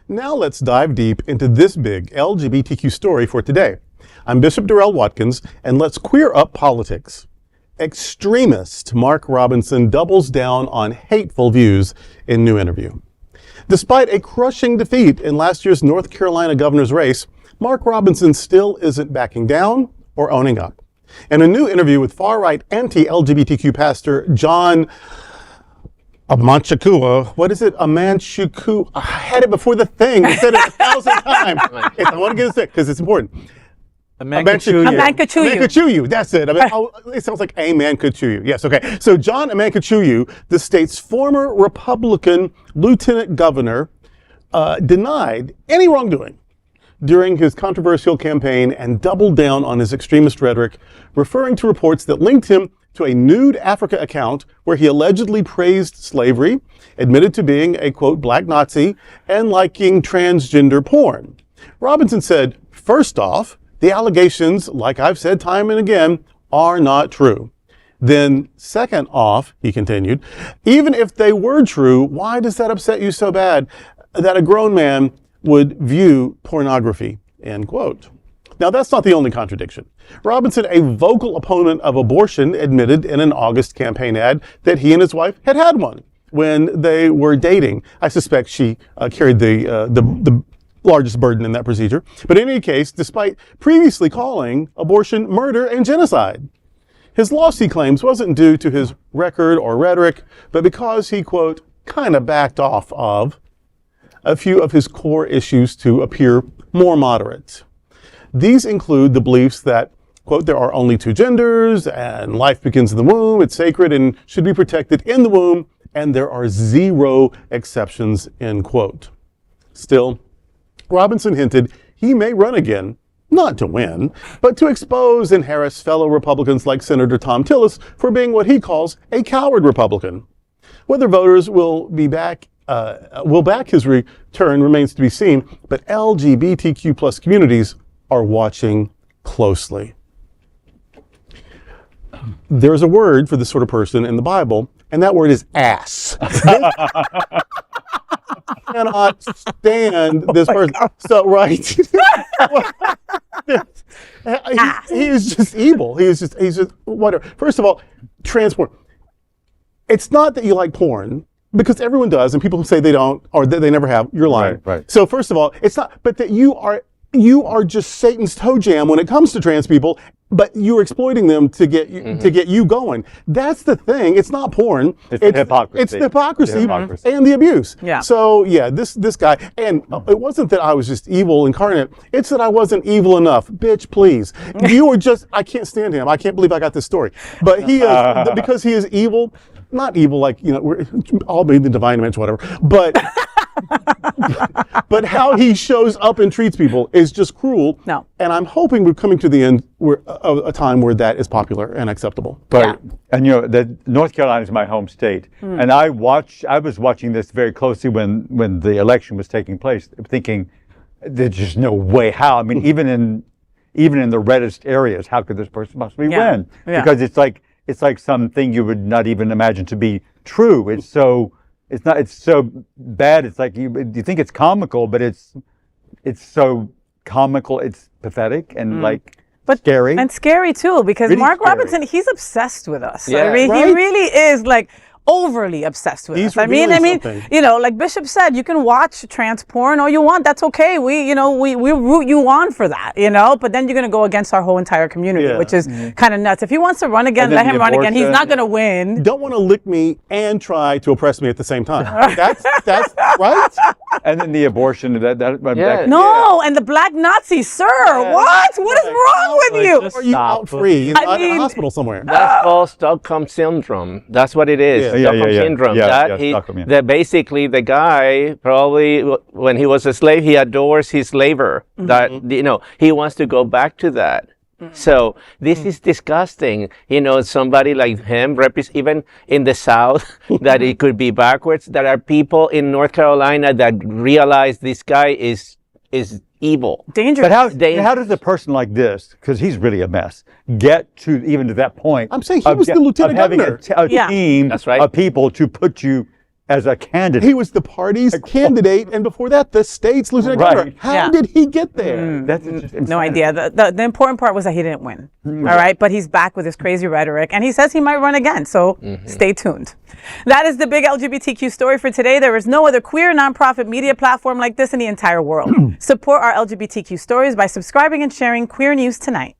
Now let's dive deep into this big LGBTQ story for today. I'm Bishop Darrell Watkins, and let's queer up politics. Extremist Mark Robinson doubles down on hateful views in new interview. Despite a crushing defeat in last year's North Carolina governor's race, Mark Robinson still isn't backing down or owning up. In a new interview with far-right anti-LGBTQ pastor John Amanchukwu, Amanchukwu? I had it before the thing. I said it 1,000 times. I want to get it sick because it's important. Amanchukwu. That's it. It sounds like a man could chew you. Yes, okay. So John Amanchukwu, the state's former Republican lieutenant governor, denied any wrongdoing during his controversial campaign and doubled down on his extremist rhetoric, referring to reports that linked him to a Nude Africa account where he allegedly praised slavery, admitted to being a, quote, black Nazi, and liking transgender porn. Robinson said, first off, the allegations, like I've said time and again, are not true. Then, second off, he continued, even if they were true, why does that upset you so bad that a grown man would view pornography, end quote. Now, that's not the only contradiction. Robinson, a vocal opponent of abortion, admitted in an August campaign ad that he and his wife had had one when they were dating. I suspect she carried the largest burden in that procedure. But in any case, despite previously calling abortion murder and genocide, his loss, he claims, wasn't due to his record or rhetoric, but because he, quote, kind of backed off of a few of his core issues to appear more moderate. These include the beliefs that, quote, there are only two genders and life begins in the womb, it's sacred and should be protected in the womb, and there are zero exceptions, end quote. Still, Robinson hinted he may run again, not to win, but to expose and harass fellow Republicans like Senator Thom Tillis for being what he calls a coward Republican. Whether voters will back his return remains to be seen, but LGBTQ plus communities are watching closely. There's a word for this sort of person in the Bible, and that word is ass. Cannot stand this person. God. So, right. He is just evil. He's just whatever. First of all, trans porn. It's not that you like porn, because everyone does, and people who say they don't or that they never have, you're lying. Right. So first of all, it's not, but that you are just Satan's toe jam when it comes to trans people, but you're exploiting them to get you going. That's the thing. It's not porn. It's the hypocrisy. It's the hypocrisy and the abuse. Yeah. So yeah, this guy, and it wasn't that I was just evil incarnate. It's that I wasn't evil enough. Bitch, please. You were just, I can't stand him. I can't believe I got this story. But he is, because he is evil, not evil like, we're all made in the divine image, whatever, but but how he shows up and treats people is just cruel. No. And I'm hoping we're coming to the end of a time where that is popular and acceptable. But and North Carolina is my home state, and I was watching this very closely when the election was taking place, thinking there's just no way how. I mean, even in the reddest areas, how could this person possibly win? Yeah. Because it's like something you would not even imagine to be true. It's so bad. It's like you think it's comical, but it's so comical. It's pathetic and scary. And scary too, because really Mark Robinson, he's obsessed with us. Yeah, I mean, right? He really is like overly obsessed with us. I mean, like Bishop said, you can watch trans porn all you want. That's okay. We root you on for that, but then you're going to go against our whole entire community, which is kind of nuts. If he wants to run again, let him run again. He's not going to win. You don't want to lick me and try to oppress me at the same time. That's right. And then the abortion, and the black Nazis, sir. What is wrong with you? Are you out free in a hospital somewhere? That's called Stockholm syndrome. That's what it is. Stockholm syndrome. That basically the guy probably when he was a slave, he adores his slaver. That he wants to go back to that. So this is disgusting. Somebody like him, even in the South, that it could be backwards. There are people in North Carolina that realize this guy is evil. Dangerous. But how does a person like this, because he's really a mess, get to that point? I'm saying he was the lieutenant governor. Having a team of people to put you as a candidate. He was the party's candidate, and before that, the state's lieutenant governor. How did he get there? That's just no idea. The important part was that he didn't win. All right, but he's back with his crazy rhetoric, and he says he might run again. So stay tuned. That is the big LGBTQ story for today. There is no other queer nonprofit media platform like this in the entire world. Support our LGBTQ stories by subscribing and sharing Queer News Tonight.